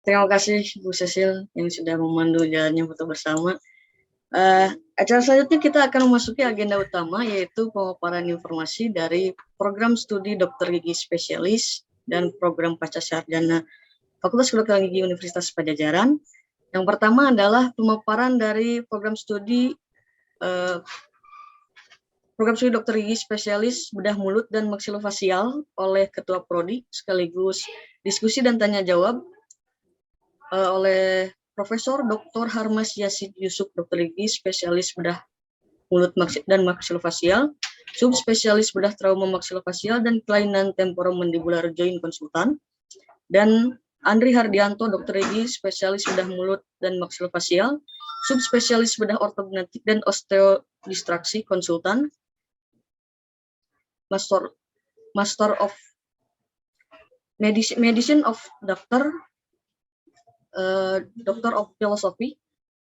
Terima kasih Bu Cecil yang sudah memandu jalannya foto bersama. Acara selanjutnya kita akan memasuki agenda utama, yaitu pemaparan informasi dari program studi dokter gigi spesialis dan program pasca sarjana Fakultas Kedokteran Gigi Universitas Padjadjaran. Yang pertama adalah pemaparan dari program studi dokter gigi spesialis bedah mulut dan maksilofasial oleh Ketua Prodi, sekaligus diskusi dan tanya jawab oleh Profesor Dr. Harmas Yasid Yusuf, dokter gigi spesialis bedah mulut dan maksilofasial, subspesialis bedah trauma maksilofasial dan kelainan temporomandibular joint konsultan, dan Andri Hardianto, dokter gigi spesialis bedah mulut dan maksilofasial, subspesialis bedah ortognatik dan osteodistraksi konsultan, Master of Medicine of Doctor of Philosophy,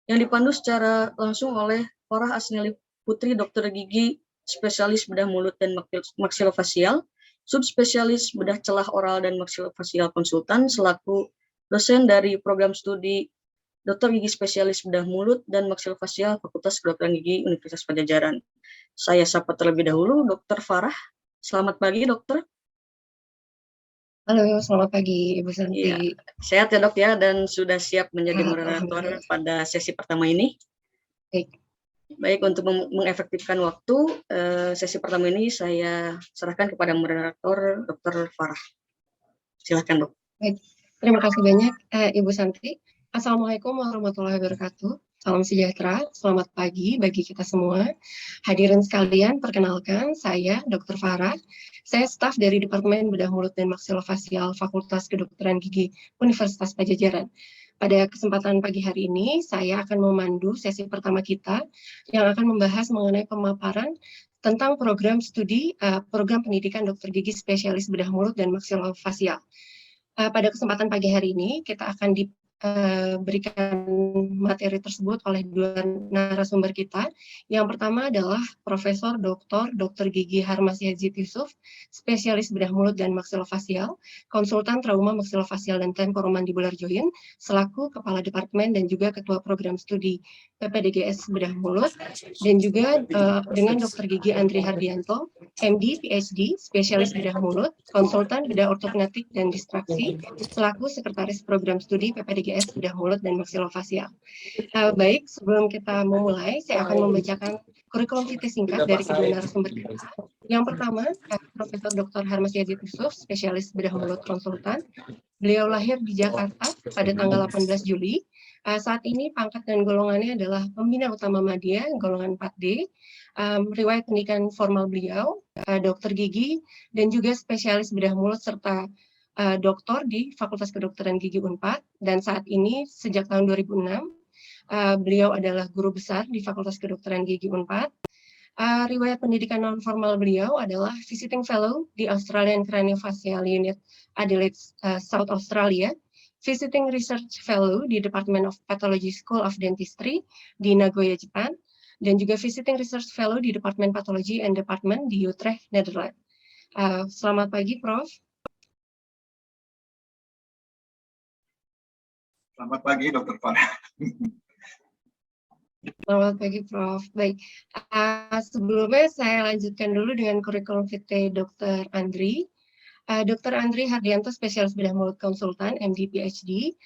yang dipandu secara langsung oleh Farah Asnili Putri, dokter gigi spesialis bedah mulut dan maksilofasial, subspesialis bedah celah oral dan maksilofasial konsultan, selaku dosen dari program studi dokter gigi spesialis bedah mulut dan maksilofasial Fakultas Kedokteran Gigi Universitas Padjadjaran. Saya sapa terlebih dahulu Dokter Farah. Selamat pagi, dokter. Halo, selamat pagi Ibu Santi. Ya, sehat ya dok ya, dan sudah siap menjadi moderator pada sesi pertama ini. Baik, untuk mengefektifkan waktu, sesi pertama ini saya serahkan kepada moderator Dr. Farah. Silakan dok. Baik, terima kasih banyak Ibu Santi. Assalamualaikum warahmatullahi wabarakatuh. Salam sejahtera, selamat pagi bagi kita semua. Hadirin sekalian, perkenalkan saya Dr. Farah. Saya staf dari Departemen Bedah Mulut dan Maksilofasial Fakultas Kedokteran Gigi Universitas Padjadjaran. Pada kesempatan pagi hari ini, saya akan memandu sesi pertama kita yang akan membahas mengenai pemaparan tentang program studi program pendidikan dokter gigi spesialis bedah mulut dan maksilofasial. Pada kesempatan pagi hari ini, kita akan diberikan materi tersebut oleh dua narasumber kita. Yang pertama adalah Profesor Dr. Gigi Harmas Yasid Yusuf, spesialis bedah mulut dan maksilofasial, konsultan trauma maksilofasial dan temporomandibular joint, selaku Kepala Departemen dan juga Ketua Program Studi PPDGS Bedah Mulut, dan juga dengan Dr. Gigi Andri Hardianto, MD, PhD, spesialis bedah mulut, konsultan bedah ortognatik dan distraksi, selaku Sekretaris Program Studi PPDGS Bedah Mulut dan Maksilofasial. Baik, sebelum kita memulai, saya akan membacakan kurikulum vitae singkat dari kedua narasumber kita. Yang pertama, Profesor Dr. Harmas Yasid Yusuf, spesialis bedah mulut konsultan. Beliau lahir di Jakarta pada tanggal 18 Juli. Saat ini pangkat dan golongannya adalah pembina utama Madya, golongan 4D. Riwayat pendidikan formal beliau, dokter gigi, dan juga spesialis bedah mulut serta doktor di Fakultas Kedokteran Gigi Unpad. Dan saat ini sejak tahun 2006, beliau adalah guru besar di Fakultas Kedokteran Gigi Unpad. Riwayat pendidikan non-formal beliau adalah Visiting Fellow di Australian Craniofacial Unit Adelaide, South Australia, Visiting Research Fellow di Department of Pathology School of Dentistry di Nagoya, Jepang, dan juga Visiting Research Fellow di Department Pathology and Department di Utrecht, Netherlands. Selamat pagi, Prof. Selamat pagi, Dr. Farah. Selamat pagi, Prof. Baik, sebelumnya saya lanjutkan dulu dengan kurikulum vitae Dr. Andri. Dr. Andri Hardianto, spesialis bedah mulut konsultan, MD, PhD.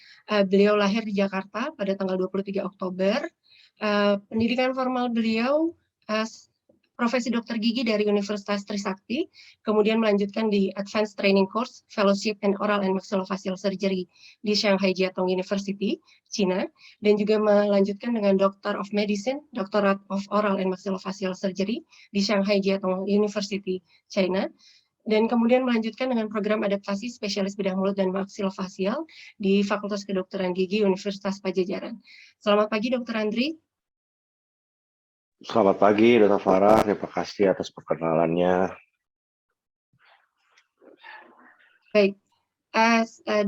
Beliau lahir di Jakarta pada tanggal 23 Oktober. Pendidikan formal beliau profesi dokter gigi dari Universitas Trisakti, kemudian melanjutkan di Advanced Training Course, Fellowship and Oral and Maxillofacial Surgery di Shanghai Jiatong University, China, dan juga melanjutkan dengan Doctor of Medicine, Doctorate of Oral and Maxillofacial Surgery di Shanghai Jiatong University, China, dan kemudian melanjutkan dengan program adaptasi spesialis bedah mulut dan maksilofasial di Fakultas Kedokteran Gigi Universitas Padjadjaran. Selamat pagi, Dr. Andri. Selamat pagi, Dr. Farah. Terima kasih atas perkenalannya. Baik,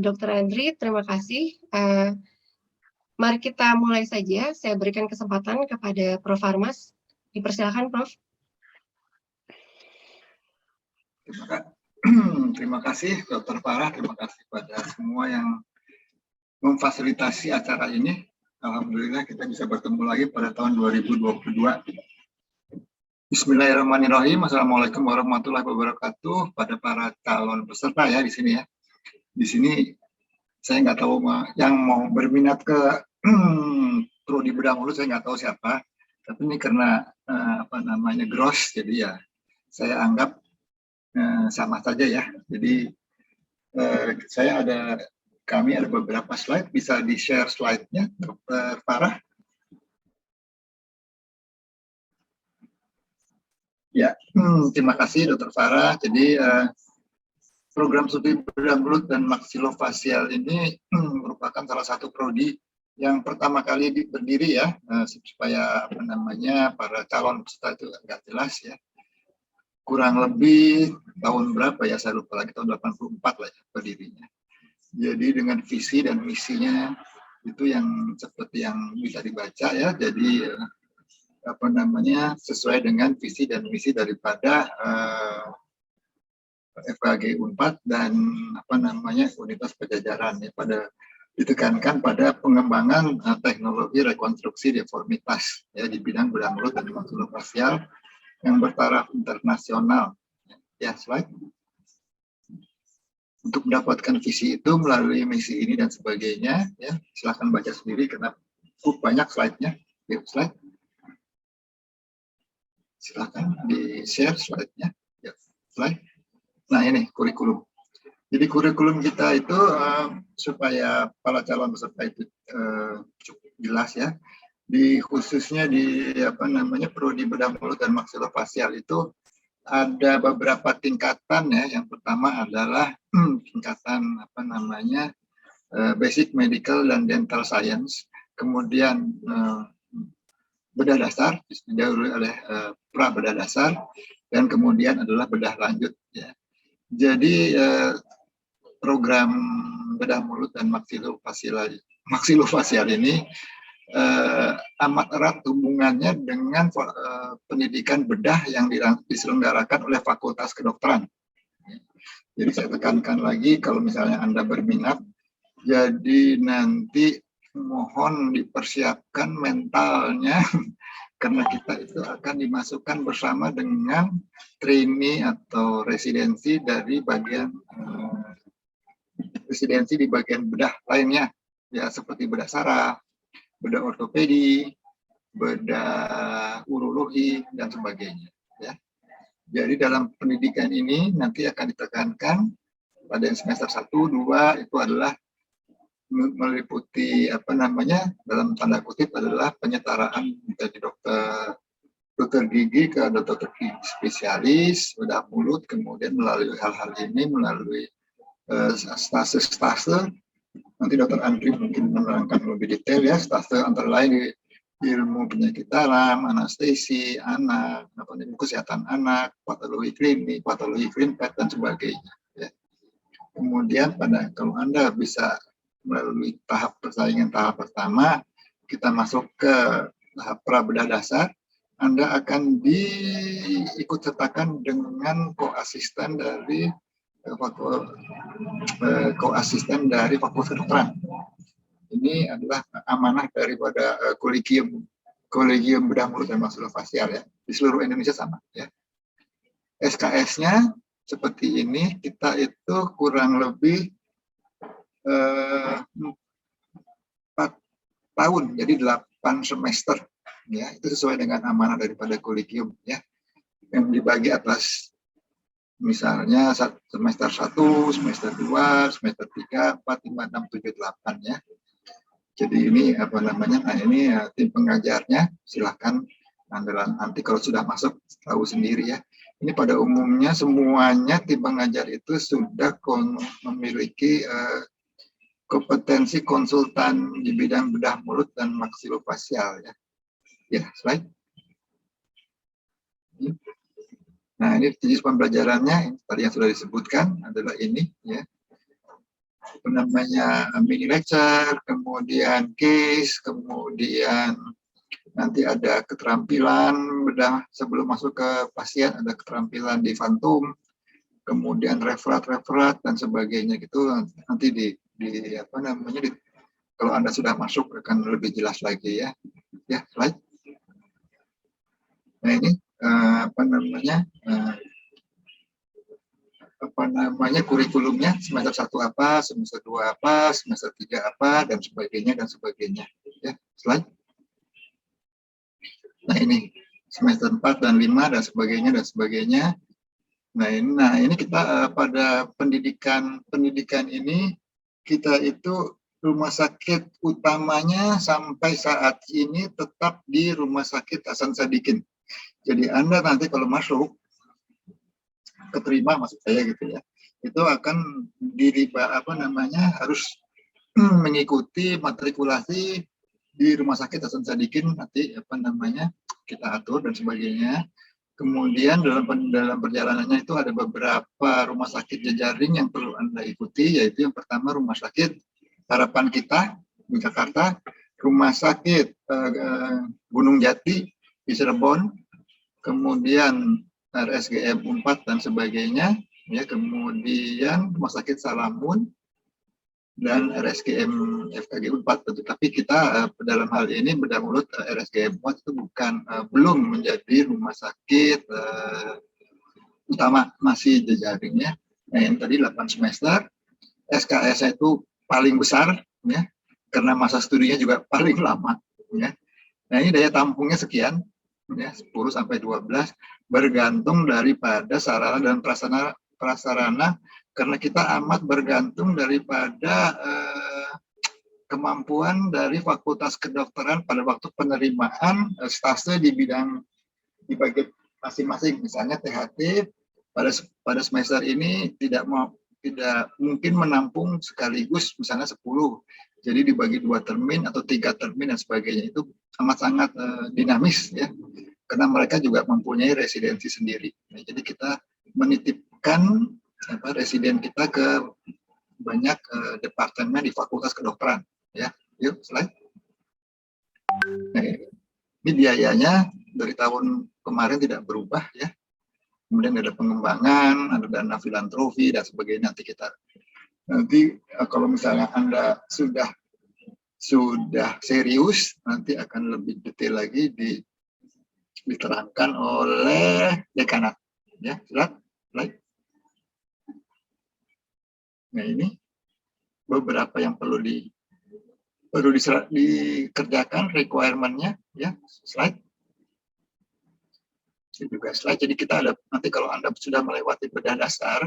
Dr. Andri, terima kasih. Mari kita mulai saja. Saya berikan kesempatan kepada Prof. Harmas. Dipersilakan, Prof. Terima kasih, Dr. Farah. Terima kasih pada semua yang memfasilitasi acara ini. Alhamdulillah kita bisa bertemu lagi pada tahun 2022. Bismillahirrahmanirrahim. Assalamualaikum warahmatullahi wabarakatuh. Pada para calon peserta ya di sini ya. Di sini saya nggak tahu yang mau berminat ke prodi bedah mulut, saya nggak tahu siapa. Tapi ini karena gross, jadi ya saya anggap sama saja ya. Jadi kami ada beberapa slide, bisa di-share slide-nya, Dr. Farah. Ya, terima kasih Dr. Farah. Jadi program studi bedah mulut dan maksilofasial ini merupakan salah satu prodi yang pertama kali berdiri ya, supaya para calon peserta itu agak jelas ya. Kurang lebih tahun berapa ya, saya lupa lagi, tahun 84 lah ya berdirinya. Jadi dengan visi dan misinya itu yang seperti yang bisa dibaca ya. Jadi sesuai dengan visi dan misi daripada FKG Unpad dan Universitas Pajajaran ya, ditekankan pada pengembangan teknologi rekonstruksi deformitas ya di bidang bedah mulut dan maksilofasial yang bertaraf internasional. Ya, slide. Untuk mendapatkan visi itu melalui misi ini dan sebagainya ya, silahkan baca sendiri karena cukup banyak slide-nya. Ya, slide. Silahkan di-share slide-nya. Ya, slide. Nah, ini kurikulum. Jadi kurikulum kita itu supaya para calon peserta itu cukup jelas ya. Khususnya di prodi bedah mulut dan maksilofasial itu ada beberapa tingkatan ya. Yang pertama adalah tingkatan basic medical dan dental science. Kemudian bedah dasar didahului oleh pra bedah dasar, dan kemudian adalah bedah lanjut ya. Jadi program bedah mulut dan maksilofasial ini amat erat hubungannya dengan pendidikan bedah yang diselenggarakan oleh Fakultas Kedokteran. Jadi saya tekankan lagi, kalau misalnya Anda berminat, jadi nanti mohon dipersiapkan mentalnya karena kita itu akan dimasukkan bersama dengan trainee atau residensi dari bagian di bagian bedah lainnya ya, seperti bedah saraf, bedah ortopedi, bedah urologi dan sebagainya ya. Jadi dalam pendidikan ini nanti akan ditekankan pada yang semester 1, 2 itu adalah meliputi dalam tanda kutip adalah penyetaraan dari dokter gigi ke dokter gigi spesialis bedah mulut, kemudian melalui hal-hal ini melalui stase nanti Dr. Andri mungkin menerangkan lebih detail ya. Stase antara lain di ilmu penyakit dalam, anestesi anak, kesehatan anak, patologi klinik, patologi klinik dan sebagainya ya. Kemudian kalau Anda bisa melalui tahap persaingan tahap pertama, kita masuk ke tahap pra bedah dasar, Anda akan diikut sertakan dengan koasisten dari Fakultas Kedokteran. Ini adalah amanah daripada kolegium bedah mulut dan maksilofasial ya, di seluruh Indonesia sama ya. SKS-nya seperti ini, kita itu kurang lebih 4 tahun, jadi 8 semester ya. Itu sesuai dengan amanah daripada kolegium ya, yang dibagi atas misalnya semester 1, semester 2, semester 3, 4, 5, 6, 7, 8 ya. Jadi ini ini tim pengajarnya, silakan Anda nanti kalau sudah masuk tahu sendiri ya. Ini pada umumnya semuanya tim pengajar itu sudah memiliki kompetensi konsultan di bidang bedah mulut dan maksilofasial ya. Ya, slide. Nah, ini jenis pembelajarannya tadi yang sudah disebutkan adalah ini ya. Mini lecture, kemudian case, kemudian nanti ada keterampilan bedah sebelum masuk ke pasien, ada keterampilan di fantom, kemudian referat dan sebagainya gitu nanti Kalau Anda sudah masuk akan lebih jelas lagi ya. Ya, slide. Nah ini kurikulumnya semester 1 apa, semester 2 apa, semester 3 apa, dan sebagainya. Ya, slide. Nah ini semester 4 dan 5 dan sebagainya. Nah ini kita pada pendidikan ini kita itu rumah sakit utamanya sampai saat ini tetap di Rumah Sakit Hasan Sadikin. Jadi Anda nanti kalau masuk, keterima maksud saya gitu ya, itu akan harus mengikuti matrikulasi di Rumah Sakit Hasan Sadikin, nanti kita atur dan sebagainya. Kemudian dalam perjalanannya itu ada beberapa rumah sakit jejaring yang perlu Anda ikuti, yaitu yang pertama Rumah Sakit Harapan Kita di Jakarta, Rumah Sakit Gunung Jati di Cirebon, kemudian RSGM Unpad dan sebagainya, ya, kemudian Rumah Sakit Salamun dan RSGM FKG Unpad. Tetapi kita dalam hal ini Bedah Mulut RSGM Unpad itu belum menjadi rumah sakit utama, masih jejaringnya. Nah, yang tadi 8 semester, SKS itu paling besar, ya, karena masa studinya juga paling lama, ya. Nah ini daya tampungnya sekian, ya, 10 sampai 12, bergantung daripada sarana dan prasarana, karena kita amat bergantung daripada kemampuan dari Fakultas Kedokteran pada waktu penerimaan stase di bagian masing-masing. Misalnya THT pada semester ini tidak mungkin menampung sekaligus misalnya 10, jadi dibagi 2 termin atau 3 termin dan sebagainya. Itu sangat dinamis, ya, karena mereka juga mempunyai residensi sendiri. Nah, jadi kita menitipkan residen kita ke banyak departemen di Fakultas Kedokteran, ya. Yuk, slide. Nah, ini biayanya dari tahun kemarin tidak berubah, ya. Kemudian ada pengembangan, ada dana filantropi dan sebagainya. Nanti kalau misalnya Anda sudah serius, nanti akan lebih detail lagi diterangkan oleh dekanat, ya. Slide. Nah ini beberapa yang perlu dikerjakan, requirement-nya, ya. Slide. Ini juga slide. Jadi kita ada, nanti kalau Anda sudah melewati bedah dasar,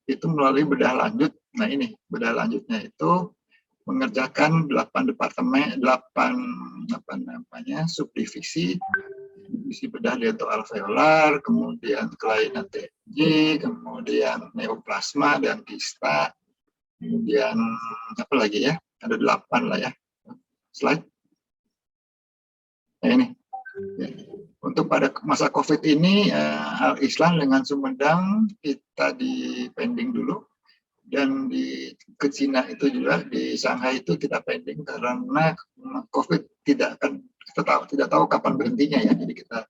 itu melalui bedah lanjut. Nah ini bedah lanjutnya itu mengerjakan 8 departemen, 8 subdivisi, divisi bedah dento-alveolar, kemudian kelainan TMJ, kemudian neoplasma dan kista, kemudian apa lagi ya? Ada 8 lah ya. Slide. Nah ini. Ya. Untuk pada masa COVID ini, Al Islam dengan Sumedang kita di pending dulu, dan ke Cina itu juga, di Shanghai itu kita pending karena COVID tidak tahu kapan berhentinya, ya. Jadi kita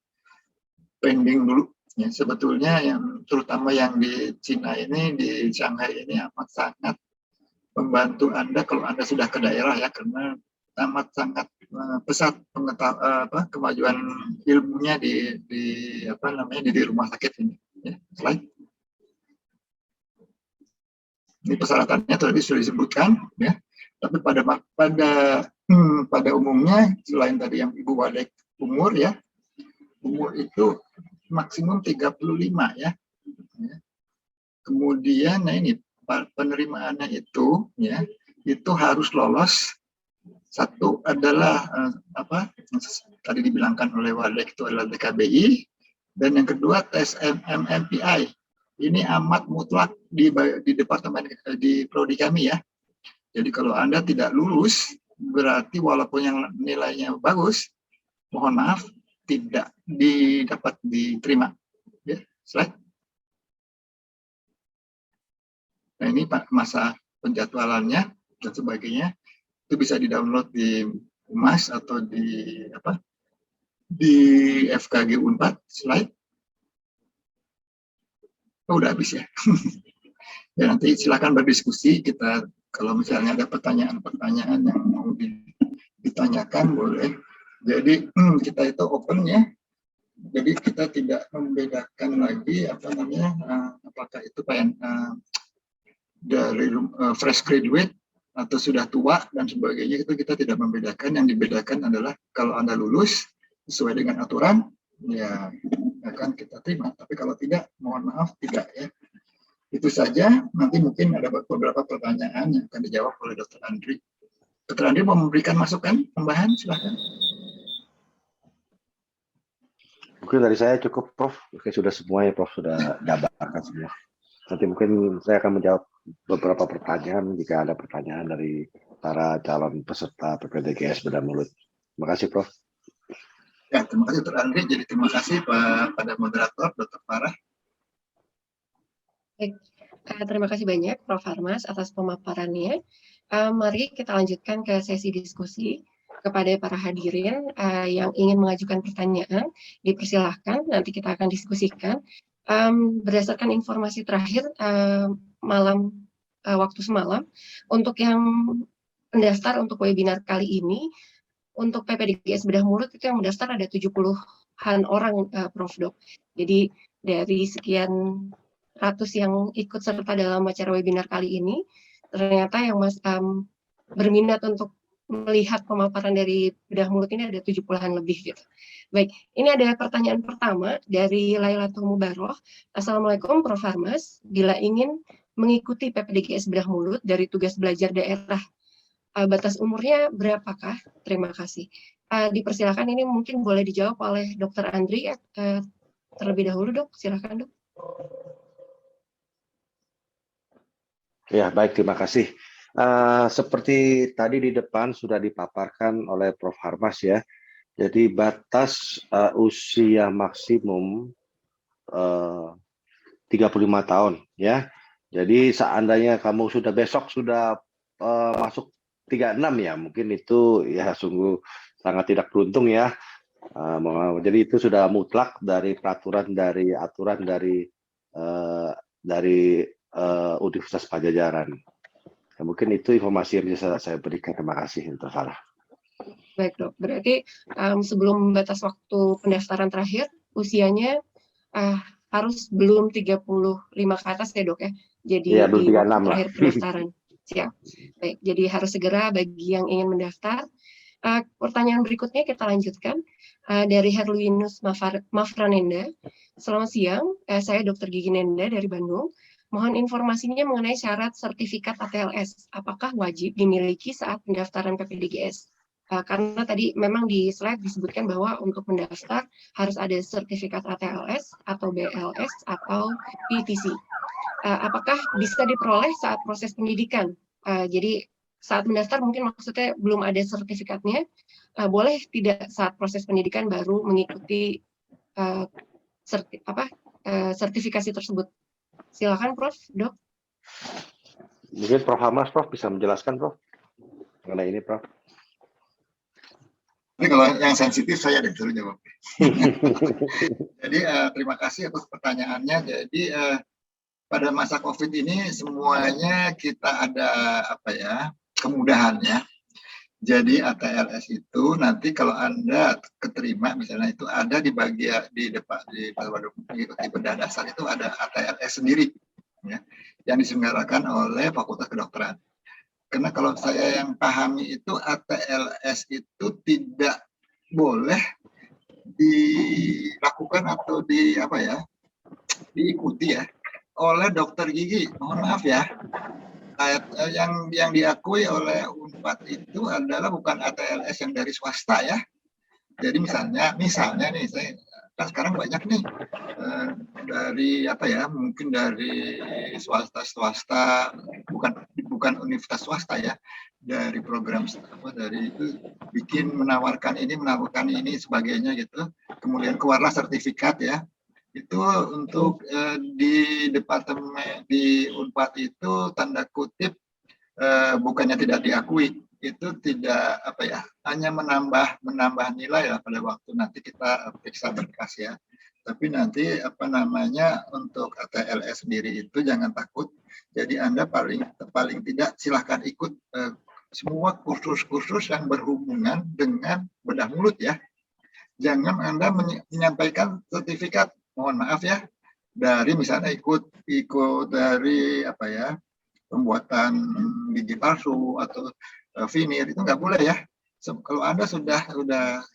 pending dulu. Ya, sebetulnya terutama yang di Cina ini, di Shanghai ini amat sangat membantu Anda kalau Anda sudah ke daerah, ya, karena amat sangat pesat kemajuan ilmunya di rumah sakit ini. Ya, slide. Ini persyaratannya tadi sudah disebutkan, ya. Tapi pada umumnya, selain tadi yang Ibu Wadek umur, ya, umur itu maksimum 35, ya. Kemudian, nah ini penerimaannya itu, ya, itu harus lolos. Satu adalah tadi dibilangkan oleh Wadek itu adalah DKBI, dan yang kedua tes MMPI. Ini amat mutlak di departemen di prodi kami, ya. Jadi kalau Anda tidak lulus, berarti walaupun yang nilainya bagus, mohon maaf, tidak dapat diterima. Ya, slide. Nah ini masa penjadwalannya dan sebagainya. Itu bisa di-download di Humas atau di FKG Unpad. Slide. Oh, udah habis, ya. Ya, nanti silakan berdiskusi, kita Kalau misalnya ada pertanyaan-pertanyaan yang mau ditanyakan boleh. Jadi kita itu open ya. Jadi kita tidak membedakan lagi apakah itu dari fresh graduate atau sudah tua dan sebagainya, itu kita tidak membedakan. Yang dibedakan adalah kalau Anda lulus sesuai dengan aturan, ya akan kita terima. Tapi kalau tidak, mohon maaf, tidak ya. Itu saja. Nanti mungkin ada beberapa pertanyaan yang akan dijawab oleh Dr. Andri. Dr. Andri mau memberikan masukan tambahan, silahkan. Mungkin dari saya cukup, Prof. Oke, sudah semuanya, Prof. Sudah jabarkan semua. Nanti mungkin saya akan menjawab beberapa pertanyaan jika ada pertanyaan dari para calon peserta PPDGS Bedah Mulut. Terima kasih, Prof. Ya, terima kasih Dr. Andri. Jadi terima kasih pada moderator, Dr. Farah. Baik, terima kasih banyak Prof. Harmas atas pemaparannya. Mari kita lanjutkan ke sesi diskusi. Kepada para hadirin yang ingin mengajukan pertanyaan, dipersilahkan, nanti kita akan diskusikan. Berdasarkan informasi terakhir waktu semalam, untuk yang mendaftar untuk webinar kali ini, untuk PPDGS Bedah Mulut itu yang mendaftar ada 70-an orang, Prof. Dok. Jadi dari sekian ratus yang ikut serta dalam acara webinar kali ini, ternyata yang berminat untuk melihat pemaparan dari bedah mulut ini ada 70-an lebih gitu. Baik, ini ada pertanyaan pertama dari Lailatul Mubaroh. Assalamualaikum Prof. Harmas, bila ingin mengikuti PPDGS Bedah Mulut dari tugas belajar daerah, batas umurnya berapakah? Terima kasih. Dipersilakan, ini mungkin boleh dijawab oleh Dr. Andri terlebih dahulu, Dok. Silakan, Dok. Ya, baik, terima kasih. Seperti tadi di depan sudah dipaparkan oleh Prof. Harmas ya. Jadi batas usia maksimum 35 tahun ya. Jadi seandainya kamu sudah besok sudah masuk 36 ya, mungkin itu ya sungguh sangat tidak beruntung ya. Jadi itu sudah mutlak dari peraturan dari aturan dari Universitas Pajajaran. Ya, mungkin itu informasi yang bisa saya berikan. Terima kasih, Dr. Farah. Baik, Dok. Berarti sebelum batas waktu pendaftaran terakhir, usianya harus belum 35 ke atas ya, Dok ya? Jadi ya, di waktu 36 terakhir pendaftaran. Siap. Baik, jadi harus segera bagi yang ingin mendaftar. Pertanyaan berikutnya kita lanjutkan. Dari Herluinus Mafranenda. Selamat siang, saya Dr. Gigi Nenda dari Bandung. Mohon informasinya mengenai syarat sertifikat ATLS. Apakah wajib dimiliki saat pendaftaran PPDGS? Karena tadi memang di slide disebutkan bahwa untuk mendaftar harus ada sertifikat ATLS atau BLS atau PTC. Apakah bisa diperoleh saat proses pendidikan? Jadi saat mendaftar mungkin maksudnya belum ada sertifikatnya, boleh tidak saat proses pendidikan baru mengikuti sertifikasi tersebut? Silakan Prof. Dok. Mungkin Prof. Harmas, Prof. bisa menjelaskan, Prof. Mengenai ini, Prof. Ini kalau yang sensitif saya ada disuruh jawab. Jadi terima kasih atas pertanyaannya. Jadi pada masa COVID ini semuanya kita ada kemudahan ya. Jadi ATLS itu nanti kalau Anda keterima misalnya itu ada di bagian di depan di bedah dasar itu ada ATLS sendiri ya, yang diselenggarakan oleh Fakultas Kedokteran. Karena kalau saya yang pahami itu ATLS itu tidak boleh dilakukan atau diikuti ya oleh dokter gigi. Mohon maaf ya. Yang diakui oleh Unpad itu adalah bukan ATLS yang dari swasta ya. Jadi misalnya nih saya kan sekarang banyak nih dari mungkin dari swasta bukan universitas swasta ya, dari program dari itu menawarkan ini sebagainya gitu. Kemudian keluarlah sertifikat ya. Itu untuk di departemen di Unpad itu tanda kutip bukannya tidak diakui, itu tidak hanya menambah nilai lah pada waktu nanti kita periksa berkas ya. Tapi nanti untuk ATLS sendiri itu jangan takut, Jadi Anda paling tidak silahkan ikut semua kursus-kursus yang berhubungan dengan bedah mulut ya. Jangan Anda menyampaikan sertifikat, mohon maaf ya, dari misalnya ikut dari apa ya, pembuatan gigi palsu atau veneer, itu nggak boleh ya. Kalau Anda sudah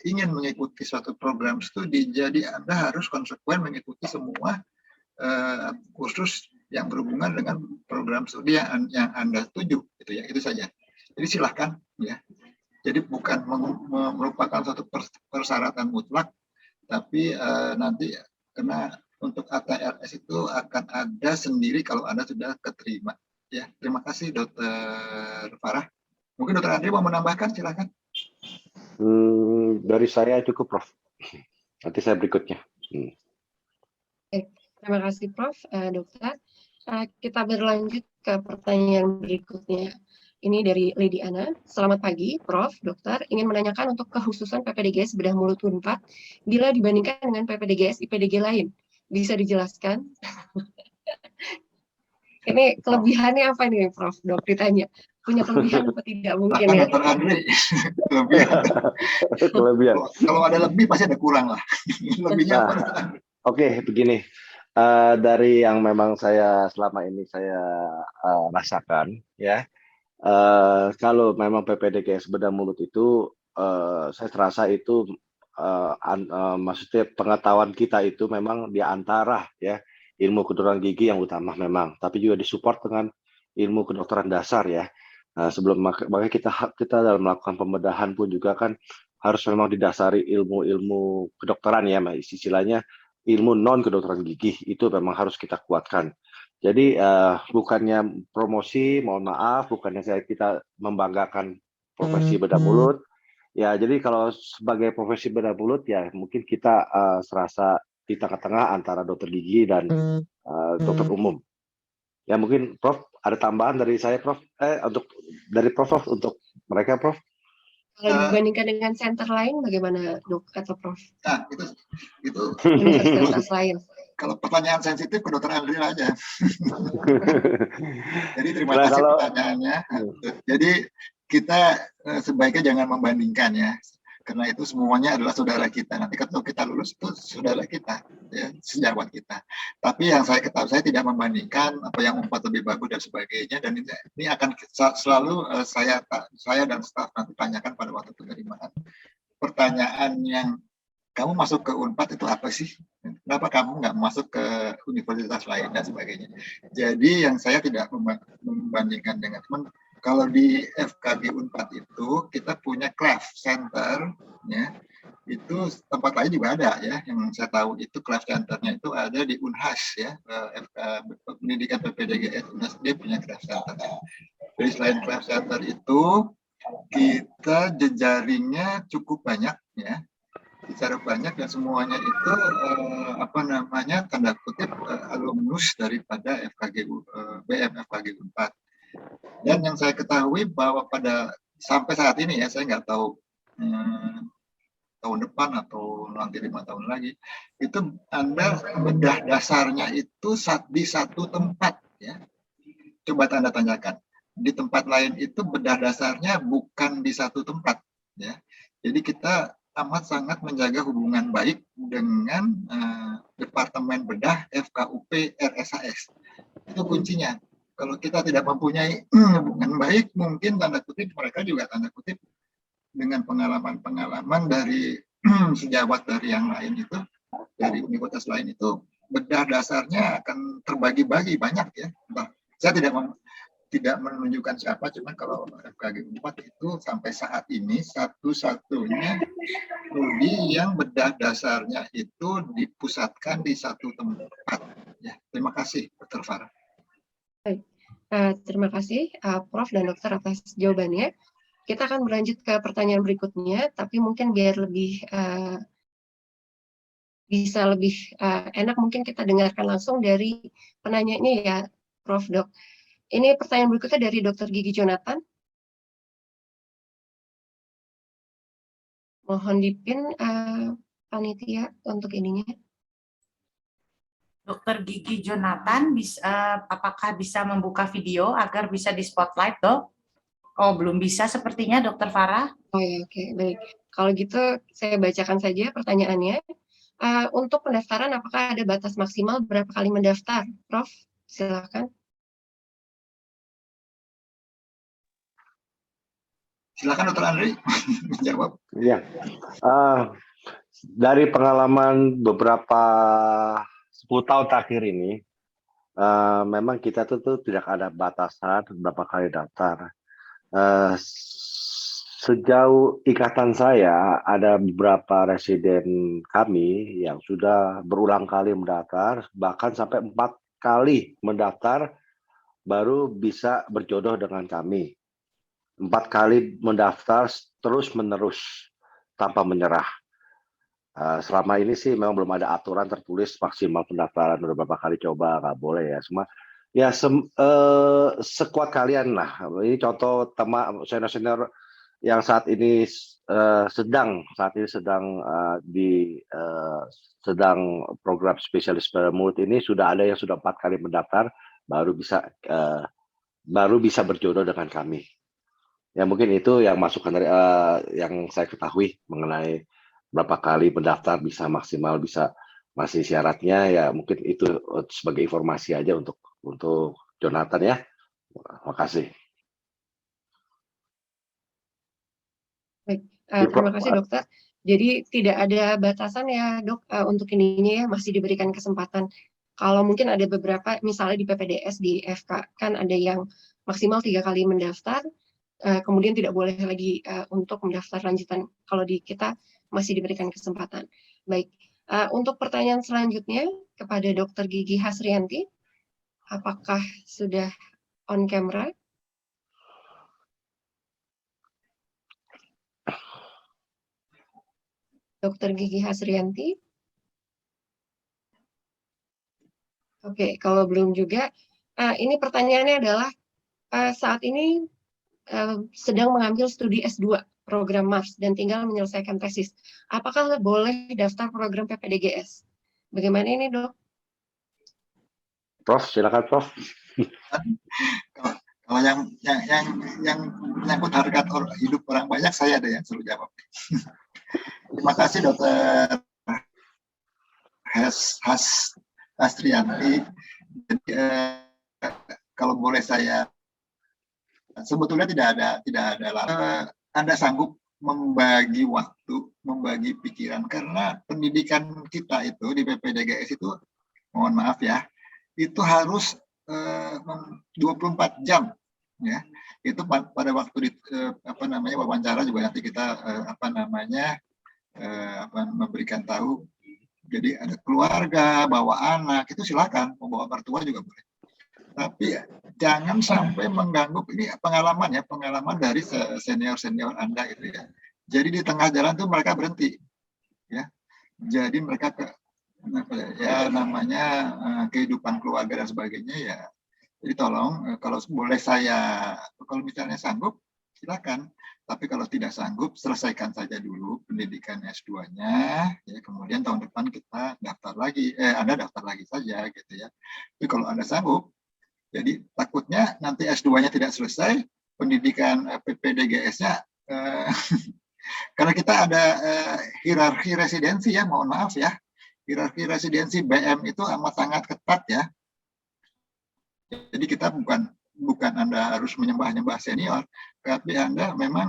ingin mengikuti suatu program studi, jadi Anda harus konsekuen mengikuti semua kursus yang berhubungan dengan program studi yang Anda tuju, gitu ya. Itu saja. Jadi silahkan ya. Jadi bukan merupakan suatu persyaratan mutlak, tapi nanti karena untuk ATLS itu akan ada sendiri kalau Anda sudah keterima. Ya, terima kasih Dokter Farah. Mungkin Dokter Andri mau menambahkan, silakan. Dari saya cukup, Prof. Nanti saya berikutnya. Terima kasih, Prof. Dokter. Kita berlanjut ke pertanyaan berikutnya. Ini dari Lady Ana. Selamat pagi, Prof. Dokter. Ingin menanyakan untuk kekhususan PPDGS bedah mulut Unpad bila dibandingkan dengan PPDGS IPDG lain. Bisa dijelaskan? Ini kelebihannya apa nih, Prof? Dok, ditanya. Punya kelebihan apa tidak mungkin ya? Dokter Andri, kelebihan. Kelebihan. Kalau ada lebih pasti ada kurang lah. Lebihnya apa? Oke, begini. Dari yang memang saya selama ini saya rasakan, ya, kalau memang PPDGS bedah mulut itu, saya terasa itu, maksudnya pengetahuan kita itu memang di antara ya ilmu kedokteran gigi yang utama memang, tapi juga disupport dengan ilmu kedokteran dasar ya. Sebelum makanya kita dalam melakukan pembedahan pun juga kan harus memang didasari ilmu-ilmu kedokteran ya, istilahnya ilmu non kedokteran gigi itu memang harus kita kuatkan. Jadi bukannya promosi, mohon maaf, bukannya kita membanggakan profesi bedah mulut. Ya, jadi kalau sebagai profesi bedah mulut ya mungkin kita serasa di tengah-tengah antara dokter gigi dan dokter umum. Ya mungkin Prof ada tambahan dari saya, Prof. Dari Prof untuk mereka, Prof. Kalau dibandingkan dengan center lain, bagaimana, Dok atau Prof? Nah, itu Universitas lain. Kalau pertanyaan sensitif ke Dokter Andri aja. Jadi terima kasih pertanyaannya. Jadi kita sebaiknya jangan membandingkan ya, karena itu semuanya adalah saudara kita. Nanti kalau kita lulus itu saudara kita, ya, sejawat kita. Tapi yang saya ketahui, saya tidak membandingkan apa yang Unpad lebih bagus dan sebagainya. Dan ini akan selalu saya dan staf nanti tanyakan pada waktu penerimaan. Pertanyaan yang kamu masuk ke Unpad itu apa sih? Kenapa kamu nggak masuk ke universitas lain dan sebagainya? Jadi yang saya tidak membandingkan dengan teman. Kalau di FKG Unpad itu kita punya Cleft Center, ya, itu tempat lain juga ada ya. Yang saya tahu itu Cleft Centernya itu ada di Unhas ya, pendidikan PPDGS Unhas dia punya Cleft Center. Jadi selain Cleft Center itu kita jejaringnya cukup banyak ya. Secara banyak dan semuanya itu tanda kutip alumnus daripada BM FKG Unpad. Dan yang saya ketahui bahwa sampai saat ini ya, saya nggak tahu tahun depan atau nanti 5 tahun lagi, itu Anda bedah dasarnya itu di satu tempat ya. Coba Anda tanyakan. Di tempat lain itu bedah dasarnya bukan di satu tempat ya. Jadi kita amat sangat menjaga hubungan baik dengan Departemen Bedah FKUP RSHS. Itu kuncinya. Kalau kita tidak mempunyai hubungan baik, mungkin tanda kutip mereka juga tanda kutip dengan pengalaman-pengalaman dari sejawat dari yang lain itu, dari universitas lain itu, bedah dasarnya akan terbagi-bagi banyak ya. Saya tidak menunjukkan siapa, cuma kalau FKG Unpad itu sampai saat ini satu-satunya studi yang bedah dasarnya itu dipusatkan di satu tempat. Ya, terima kasih, Dr. Farah. Terima kasih, Prof dan Dokter atas jawabannya. Kita akan berlanjut ke pertanyaan berikutnya, tapi mungkin biar bisa lebih enak, mungkin kita dengarkan langsung dari penanyanya ya, Prof. Dok. Ini pertanyaan berikutnya dari Dr. Gigi Jonathan. Mohon dipin panitia untuk ininya. Dokter Gigi Jonathan, apakah bisa membuka video agar bisa di spotlight, Dok? Oh, belum bisa sepertinya, Dokter Farah. Oh ya, oke, baik. Kalau gitu saya bacakan saja pertanyaannya. Untuk pendaftaran, apakah ada batas maksimal berapa kali mendaftar? Prof, silakan. Silakan Dr. Andri menjawab. Ya, dari pengalaman beberapa 10 tahun terakhir ini, memang kita tuh tidak ada batasan berapa kali daftar. Sejauh ikatan saya, ada beberapa residen kami yang sudah berulang kali mendaftar, bahkan sampai 4 kali mendaftar baru bisa berjodoh dengan kami. 4 kali mendaftar terus-menerus tanpa menyerah. Selama ini sih memang belum ada aturan tertulis maksimal pendaftaran, udah beberapa kali coba, nggak boleh ya. Semua ya sekuat kalian lah. Ini contoh teman senior-senior yang saat ini sedang program spesialis mulut ini, sudah ada yang sudah 4 kali mendaftar baru bisa berjodoh dengan kami. Ya mungkin itu yang masukan dari yang saya ketahui mengenai berapa kali mendaftar bisa maksimal, bisa masih syaratnya, ya mungkin itu sebagai informasi aja untuk Jonathan ya. Makasih. Baik, terima kasih dokter. Jadi tidak ada batasan ya dok untuk ininya ya, masih diberikan kesempatan. Kalau mungkin ada beberapa, misalnya di PPDS, di FK, kan ada yang maksimal 3 kali mendaftar, kemudian tidak boleh lagi untuk mendaftar lanjutan. Kalau di kita masih diberikan kesempatan. Baik, untuk pertanyaan selanjutnya kepada Dr. Gigi Hasrianti, apakah sudah on camera? Dr. Gigi Hasrianti? Oke, kalau belum juga, ini pertanyaannya adalah saat ini sedang mengambil studi S2 program MARS dan tinggal menyelesaikan tesis. Apakah boleh daftar program PPDGS? Bagaimana ini, Dok? Prof, silakan Prof. Kalau yang menyangkut harga hidup orang banyak, saya ada yang suruh jawab. Terima kasih Dokter Hasrianti. Jadi, kalau boleh saya, sebetulnya tidak ada Anda sanggup membagi waktu, membagi pikiran, karena pendidikan kita itu di PPDGS itu, mohon maaf ya, itu harus 24 jam ya. Itu pada waktu wawancara juga nanti kita memberikan tahu. Jadi ada keluarga, bawa anak, itu silakan, mau bawa mertua juga boleh. Tapi jangan sampai mengganggu, ini pengalaman dari senior Anda gitu ya. Jadi di tengah jalan tuh mereka berhenti ya. Jadi mereka kehidupan keluarga dan sebagainya ya. Jadi tolong kalau boleh kalau misalnya sanggup silakan. Tapi kalau tidak sanggup, selesaikan saja dulu pendidikan S2-nya, ya, kemudian tahun depan kita daftar lagi, Anda daftar lagi saja gitu ya. Tapi kalau Anda sanggup, jadi takutnya nanti S2-nya tidak selesai, pendidikan PPDGS-nya, karena kita ada hierarki residensi ya, mohon maaf ya, hierarki residensi BM itu amat sangat ketat ya. Jadi kita bukan Anda harus menyembah senior, tapi Anda memang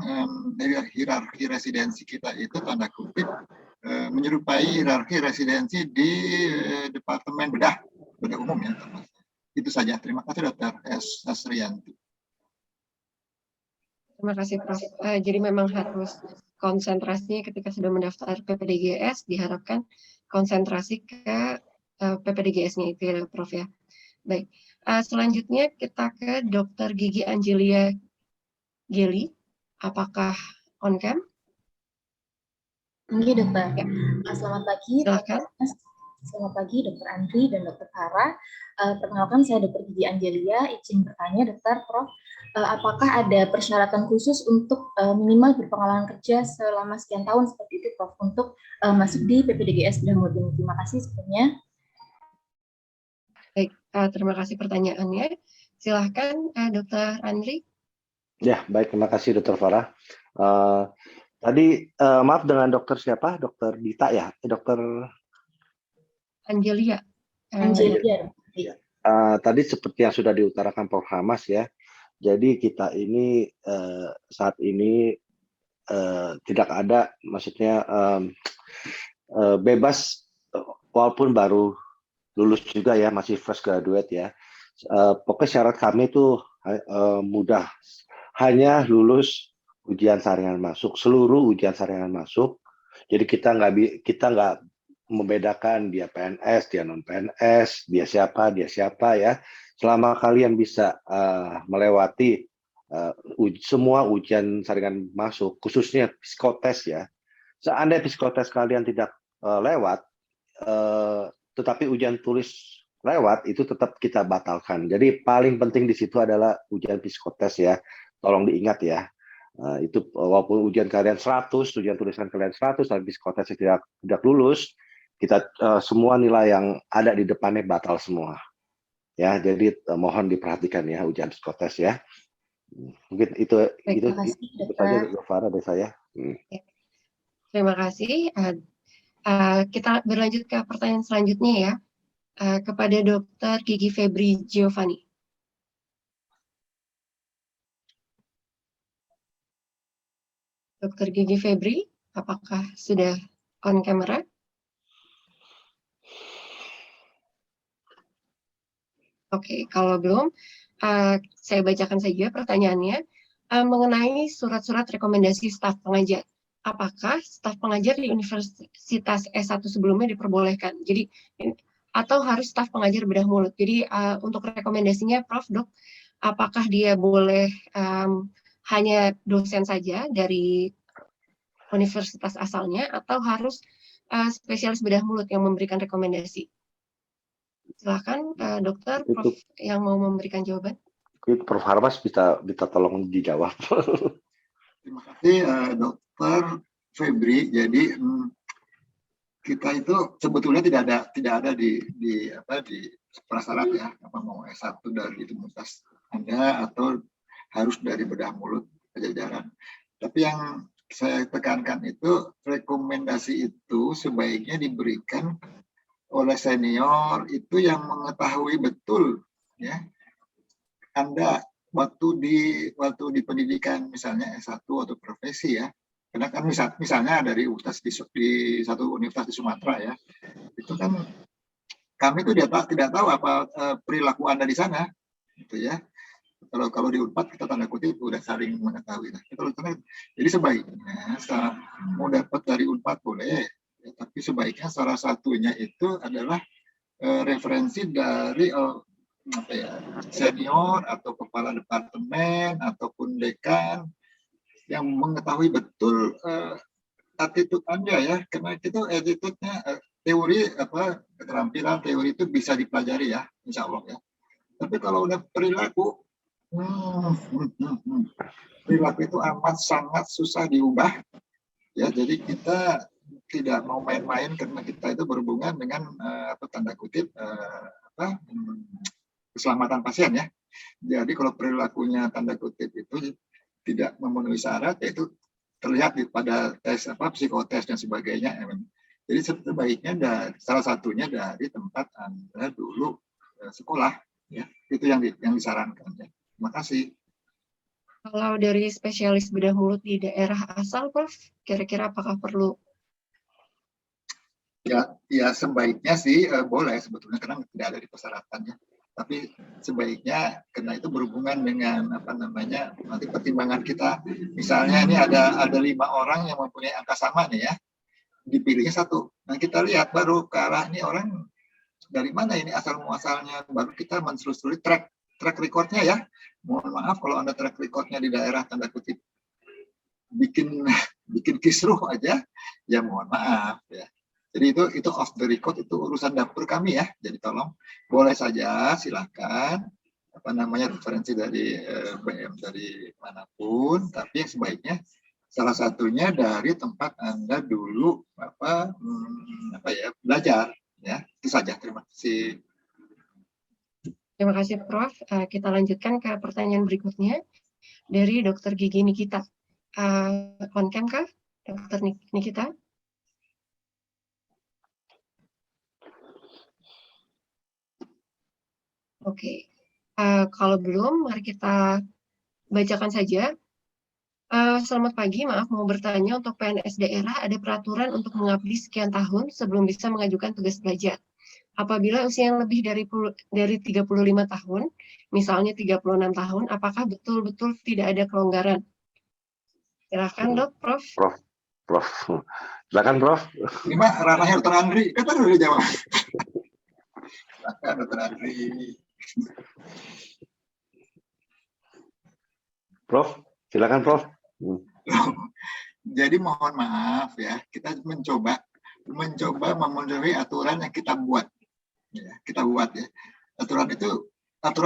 hierarki residensi kita itu tanda kutip menyerupai hierarki residensi di Departemen Bedah Umum ya. Itu saja. Terima kasih Dr. Hasrianti. Terima kasih Prof. Jadi memang harus konsentrasinya ketika sudah mendaftar PPDGS, diharapkan konsentrasi ke PPDGS-nya itu ya Prof ya. Baik, selanjutnya kita ke Dr. Gigi Angelia Geli. Apakah on cam? Iya dokter. Ya. Selamat pagi. Silakan. Selamat pagi Dr. Andri dan Dr. Farah. Perkenalkan saya Dr. Gigi Angelia. Izin bertanya Dr. Prof. Apakah ada persyaratan khusus untuk minimal berpengalaman kerja selama sekian tahun seperti itu Prof. Untuk masuk di PPDGS Bedah Mulut? Terima kasih sebelumnya. Terima kasih pertanyaannya. Silahkan Dr. Andri. Ya, baik, terima kasih Dr. Farah. Tadi maaf, dengan dokter siapa? Dokter Dita ya? Dokter Angelia. Angelia. Tadi seperti yang sudah diutarakan Prof. Hamas ya. Jadi kita ini saat ini tidak ada, maksudnya bebas, walaupun baru lulus juga ya, masih fresh graduate ya. Pokoknya syarat kami itu mudah, hanya lulus ujian saringan masuk, seluruh ujian saringan masuk. Jadi kita nggak membedakan dia PNS, dia non PNS, dia siapa ya. Selama kalian bisa melewati semua ujian saringan masuk, khususnya psikotes ya. Seandainya psikotes kalian tidak lewat, tetapi ujian tulis lewat, itu tetap kita batalkan. Jadi paling penting di situ adalah ujian psikotes ya. Tolong diingat ya. Itu walaupun ujian kalian 100, ujian tulisan kalian 100, tapi psikotes tidak lulus, kita semua nilai yang ada di depannya batal semua. Ya, jadi mohon diperhatikan ya ujian psikotes ya. Mungkin itu saja Dr. Farah dari saya. Terima kasih. Kita berlanjut ke pertanyaan selanjutnya ya, kepada Dr. Gigi Febri Giovanni. Dr. Gigi Febri, apakah sudah on camera? Oke, kalau belum, saya bacakan saja pertanyaannya mengenai surat-surat rekomendasi staf pengajar. Apakah staf pengajar di Universitas S1 sebelumnya diperbolehkan? Jadi, atau harus staf pengajar bedah mulut? Jadi, untuk rekomendasinya, Prof. Dok, apakah dia boleh hanya dosen saja dari universitas asalnya, atau harus spesialis bedah mulut yang memberikan rekomendasi? Silakan dokter, Prof. yang mau memberikan jawaban. Prof. Harmas bisa tolong dijawab. Terima kasih Dokter Febri. Jadi kita itu sebetulnya tidak ada di prasyarat ya, apa mau S1 dari universitas Anda atau harus dari bedah mulut Pajajaran. Tapi yang saya tekankan itu rekomendasi itu sebaiknya diberikan oleh senior itu yang mengetahui betul ya. Anda waktu di pendidikan misalnya S1 atau profesi ya. Karena kan misalnya dari universitas di satu universitas di Sumatera ya. Itu kan kami itu tidak tahu apa perilaku Anda di sana gitu ya. Kalau di Unpad kita tanda kutip udah saling mengetahui. Nah, jadi sebaiknya mau dapat dari Unpad boleh, ya, tapi sebaiknya salah satunya itu adalah referensi dari senior atau kepala departemen ataupun dekan yang mengetahui betul attitude Anda ya, karena itu attitude-nya teori keterampilan teori itu bisa dipelajari ya, insya Allah ya. Tapi kalau udah perilaku perilaku itu amat sangat susah diubah ya. Jadi kita tidak mau main-main karena kita itu berhubungan dengan tanda kutip keselamatan pasien ya. Jadi kalau perilakunya tanda kutip itu tidak memenuhi syarat, yaitu terlihat pada tes psikotes dan sebagainya. Jadi sebaiknya salah satunya dari tempat Anda dulu sekolah ya. Itu yang disarankan ya. Terima kasih. Kalau dari spesialis bedah mulut di daerah asal, Prof, kira-kira apakah perlu? Ya sebaiknya sih boleh sebetulnya karena tidak ada di persyaratannya. Tapi sebaiknya karena itu berhubungan dengan nanti pertimbangan kita. Misalnya ini ada 5 orang yang mempunyai angka sama nih ya, dipilihnya 1. Nah kita lihat baru ke arah ini orang dari mana ini asal muasalnya, baru kita menselusuri track recordnya ya. Mohon maaf kalau Anda track recordnya di daerah tanda kutip bikin kisruh aja, ya mohon maaf ya. Jadi itu off the record, itu urusan dapur kami ya. Jadi tolong boleh saja silakan referensi dari BM dari manapun, tapi sebaiknya salah satunya dari tempat Anda dulu belajar ya. Itu saja, terima kasih. Terima kasih, Prof. Kita lanjutkan ke pertanyaan berikutnya dari Dr. Gigi Nikita. On cam kah, Dr. Nikita? Oke. Kalau belum, mari kita bacakan saja. Selamat pagi, maaf mau bertanya, untuk PNS daerah ada peraturan untuk mengabdi sekian tahun sebelum bisa mengajukan tugas belajar. Apabila usia yang lebih dari 35 tahun, misalnya 36 tahun, apakah betul-betul tidak ada kelonggaran? Silakan, Dok, Prof. Prof. Silakan, Prof. Ini mah ranahnya Dr. Andri, kan tadi udah dijawab. Silakan Dr. Andri. Prof, silakan, Prof. Jadi mohon maaf ya, kita mencoba memenuhi aturan yang kita buat. Ya, kita buat ya. Aturan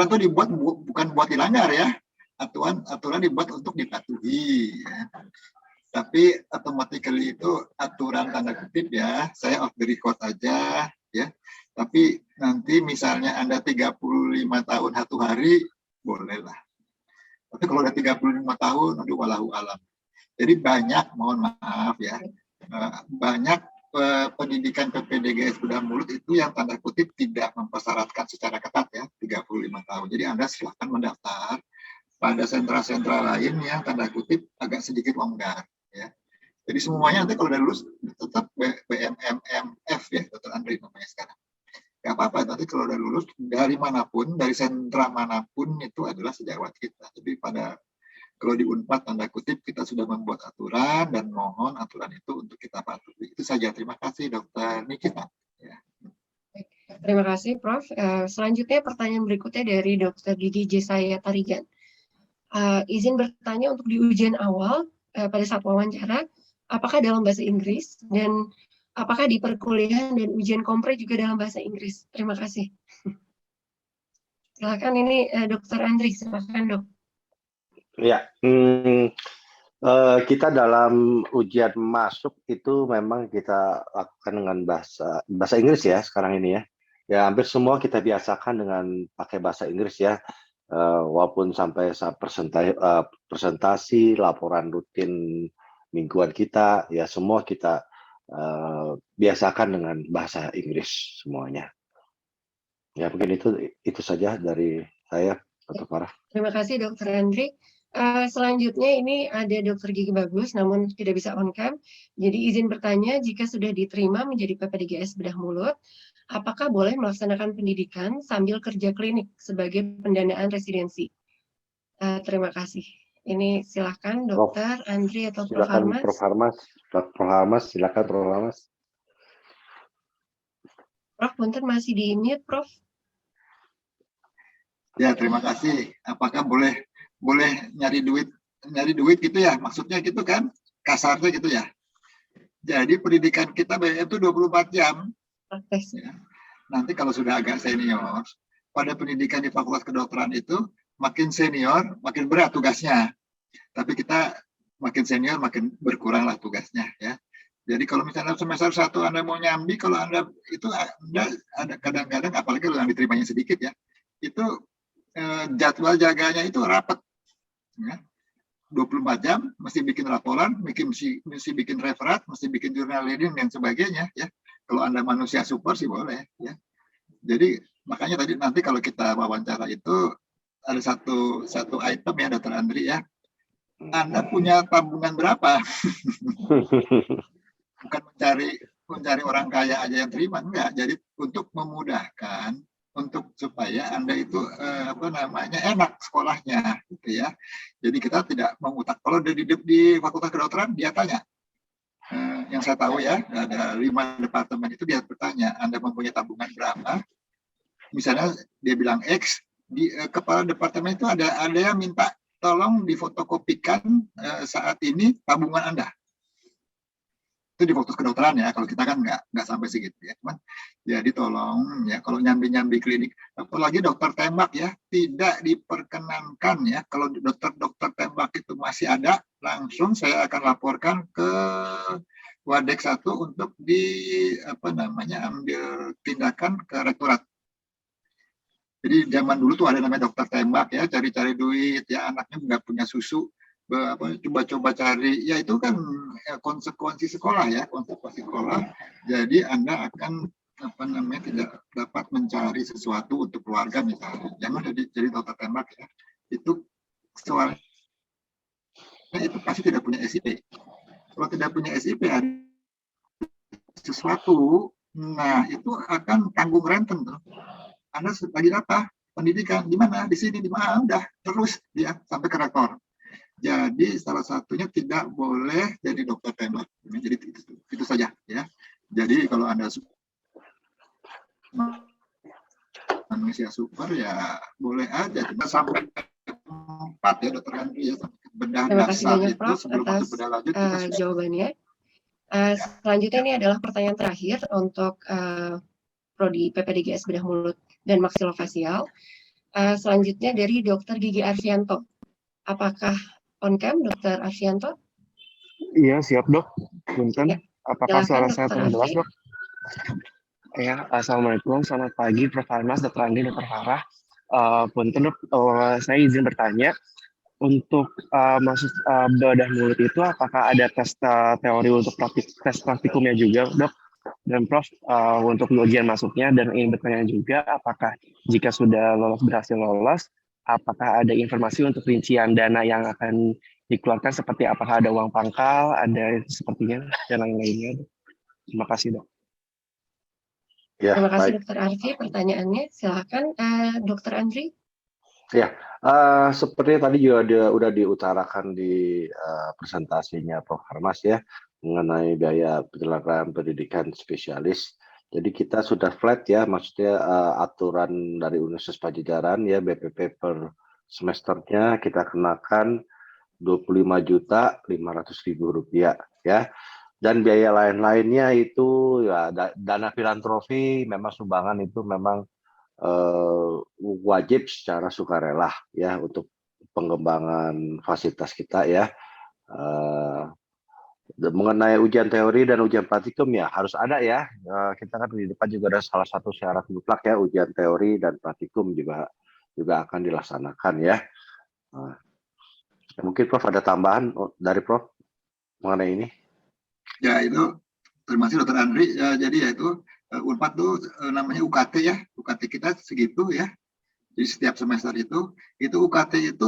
itu dibuat bukan buat dilanggar ya. Aturan dibuat untuk dipatuhi. Ya. Tapi automatically itu aturan tanda kutip ya. Saya off the record aja ya. Tapi nanti misalnya Anda 35 tahun 1 hari, bolehlah. Tapi kalau udah 35 tahun, aduh walahu alam. Jadi banyak, mohon maaf ya, banyak pendidikan PPDGS bedah mulut itu yang tanda kutip tidak mempersyaratkan secara ketat ya, 35 tahun. Jadi Anda silahkan mendaftar pada sentra-sentra lain yang tanda kutip agak sedikit longgar ya. Jadi semuanya nanti kalau udah lulus tetap BMMMF ya, Dr. Andri namanya sekarang. Gak apa-apa, nanti kalau udah lulus dari manapun, dari sentra manapun itu adalah sejawat kita. Jadi kalau di Unpad tanda kutip kita sudah membuat aturan dan mohon aturan itu untuk kita patuhi. Itu saja. Terima kasih Dr. Nikita. Ya. Terima kasih, Prof. Selanjutnya pertanyaan berikutnya dari Dr. Gigi Jesaya Tarigan. Izin bertanya, untuk di ujian awal pada saat wawancara, apakah dalam bahasa Inggris, dan apakah di perkuliahan dan ujian kompre juga dalam bahasa Inggris? Terima kasih. Silakan, ini Dr. Andri, silakan, Dok. Ya, kita dalam ujian masuk itu memang kita lakukan dengan bahasa Inggris ya sekarang ini ya. Ya hampir semua kita biasakan dengan pakai bahasa Inggris ya. Walaupun sampai saat presentasi, laporan rutin mingguan kita, ya semua kita biasakan dengan bahasa Inggris semuanya. Ya mungkin itu saja dari saya, Dr. Farah. Terima kasih, Dr. Andri. Selanjutnya ini ada Dr. Gigi Bagus, namun tidak bisa on cam. Jadi izin bertanya, jika sudah diterima menjadi PPDGS bedah mulut, apakah boleh melaksanakan pendidikan sambil kerja klinik sebagai pendanaan residensi? Terima kasih. Ini silakan Dr. Andri atau Prof. Silakan Harmas. Prof. Harmas, silakan Prof. Harmas. Prof, punten masih di mute, Prof. Ya, terima kasih. Apakah boleh nyari duit gitu ya, maksudnya gitu kan, kasarnya gitu ya. Jadi pendidikan kita itu 24 jam. Ya. Nanti kalau sudah agak senior, pada pendidikan di Fakultas Kedokteran itu makin senior makin berat tugasnya. Tapi kita makin senior makin berkuranglah tugasnya ya. Jadi kalau misalnya semester 1 Anda mau nyambi, kalau Anda ada kadang-kadang, apalagi kalau yang diterimanya sedikit ya, itu jadwal jaganya itu rapat. Ya. 24 jam, mesti bikin laporan, mesti bikin referat, mesti bikin jurnal leading dan sebagainya. Ya. Kalau Anda manusia super sih boleh. Ya. Jadi makanya tadi nanti kalau kita wawancara itu ada satu item ya, Dr. Andri ya. Anda punya tabungan berapa? Bukan mencari orang kaya aja yang terima, enggak. Jadi untuk memudahkan, untuk supaya Anda itu enak sekolahnya gitu ya. Jadi kita tidak mengutak. Kalau di Fakultas Kedokteran dia tanya, yang saya tahu ya, ada 5 departemen itu dia bertanya, Anda mempunyai tabungan berapa? Misalnya dia bilang X, di kepala departemen itu ada yang minta tolong difotokopikan saat ini tabungan Anda. Itu di Fakultas Kedokteran ya, kalau kita kan nggak sampai segitu ya. Cuman jadi tolong ya, kalau nyambi klinik, apalagi dokter tembak ya, tidak diperkenankan ya. Kalau dokter tembak itu masih ada, langsung saya akan laporkan ke Wadek 1 untuk ambil tindakan ke rektorat. Jadi zaman dulu tuh ada namanya dokter tembak ya, cari-cari duit ya, anaknya nggak punya susu, coba-coba cari, ya itu kan konsekuensi sekolah ya, konsekuensi sekolah. Jadi Anda akan tidak dapat mencari sesuatu untuk keluarga misalnya. Jangan jadi dokter tembak ya. Itu soalnya itu pasti tidak punya SIP. Kalau tidak punya SIP ada sesuatu, nah itu akan tanggung renten tuh. Anda lagi apa? Pendidikan di mana? Di sini, di mana? Udah terus dia sampai ke rektor. Jadi salah satunya tidak boleh jadi dokter tembak. Jadi itu saja ya. Jadi kalau Anda manusia super ya boleh aja. Kita sampai 4 ya dokter Andri ya. Bedah Terima kasih dasar banyak itu Prof sebelum atas masuk bedah lanjut kita sudah jawabannya. Selanjutnya ini adalah pertanyaan terakhir untuk Prodi PPDGS Bedah Mulut dan Maksilofasial. Selanjutnya dari Dr. Gigi Arfianto. Apakah on cam Dr. Arfianto? Iya, siap dok. Punten, Ya, apakah suara silakan saya Dr. terjelas Arfi. dok? Ya, assalamualaikum, selamat pagi Prof. Harmas, Dr. Andi, Dr. Farah. Punten dok, saya izin bertanya, untuk masuk bedah mulut itu apakah ada tes teori untuk tes praktikumnya juga dok? Dan Prof, untuk ujian masuknya, dan ingin bertanya juga apakah jika sudah berhasil lolos, apakah ada informasi untuk rincian dana yang akan dikeluarkan, seperti apakah ada uang pangkal, ada sepertinya, dan lain-lainnya. Terima kasih dok. Ya, Terima kasih baik. Dr. Arfi pertanyaannya. Silakan Dr. Andri. Ya, seperti tadi juga udah diutarakan di presentasinya Prof. Harmas ya, mengenai biaya penyelenggaraan pendidikan spesialis. Jadi kita sudah flat ya, maksudnya aturan dari Universitas Padjadjaran ya, BPP per semesternya kita kenakan Rp25.500.000 ya. Dan biaya lain-lainnya itu ya dana filantropi, memang sumbangan itu memang wajib secara sukarela ya untuk pengembangan fasilitas kita ya. Mengenai ujian teori dan ujian praktikum ya harus ada ya. Kita kan di depan juga ada salah satu syarat mutlak ya, ujian teori dan praktikum juga akan dilaksanakan ya. Mungkin Prof ada tambahan dari Prof mengenai ini? Ya itu terima kasih Dr. Andri. Ya, jadi ya itu Unpad tuh namanya UKT ya. UKT kita segitu ya. Jadi setiap semester itu UKT itu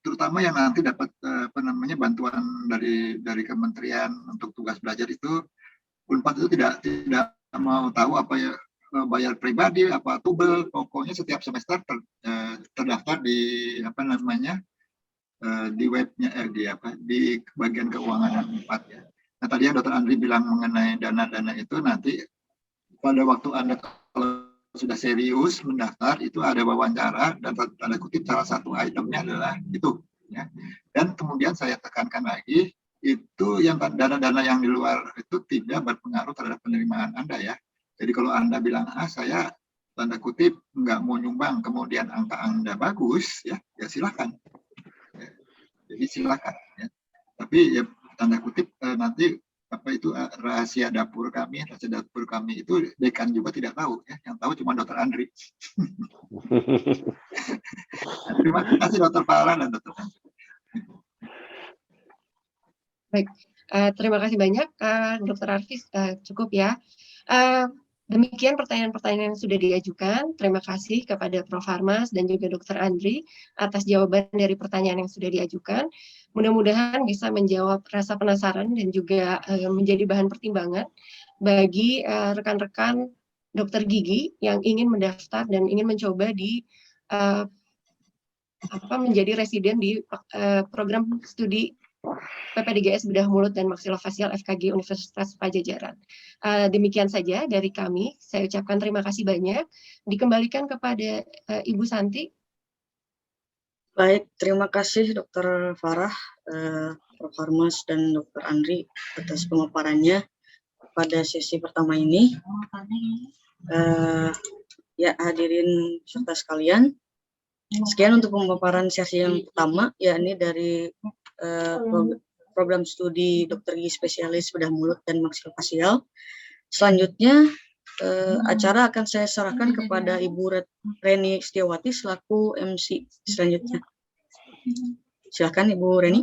terutama yang nanti dapat bantuan dari kementerian untuk tugas belajar itu, Unpad itu tidak mau tahu apa ya, bayar pribadi apa tubel, pokoknya setiap semester terdaftar di di webnya di bagian keuangan Unpad ya. Nah tadi yang Dr. Andri bilang mengenai dana-dana itu, nanti pada waktu Anda kalau sudah serius mendaftar itu ada wawancara, dan tanda kutip salah satu itemnya adalah itu ya. Dan kemudian saya tekankan lagi, itu yang dana-dana yang di luar itu tidak berpengaruh terhadap penerimaan Anda ya. Jadi kalau Anda bilang saya tanda kutip nggak mau nyumbang, kemudian angka Anda bagus ya silakan ya. Jadi silakan ya. Tapi ya tanda kutip nanti rahasia dapur kami itu dekan juga tidak tahu ya, yang tahu cuma Dr. Andri. Terima kasih Dr. Farah dan Dr. Andri. Baik, terima kasih banyak Dr. Arfi, cukup ya. Demikian pertanyaan-pertanyaan yang sudah diajukan. Terima kasih kepada Prof. Harmas dan juga Dr. Andri atas jawaban dari pertanyaan yang sudah diajukan. Mudah-mudahan bisa menjawab rasa penasaran dan juga menjadi bahan pertimbangan bagi rekan-rekan dokter gigi yang ingin mendaftar dan ingin mencoba di menjadi residen di program studi PPDGS Bedah Mulut dan Maksilofasial FKG Universitas Padjadjaran. Demikian saja dari kami. Saya ucapkan terima kasih banyak. Dikembalikan kepada Ibu Santi. Baik, terima kasih Dr. Farah, Prof. Harmas, dan Dr. Andri atas pemaparannya pada sesi pertama ini. Ya, hadirin serta sekalian, sekian untuk pemaparan sesi yang pertama, yakni dari program studi dokter gigi spesialis bedah mulut dan maksilofasial. Selanjutnya acara akan saya serahkan kepada Ibu Reni Setiawati selaku MC selanjutnya. Silakan Ibu Reni.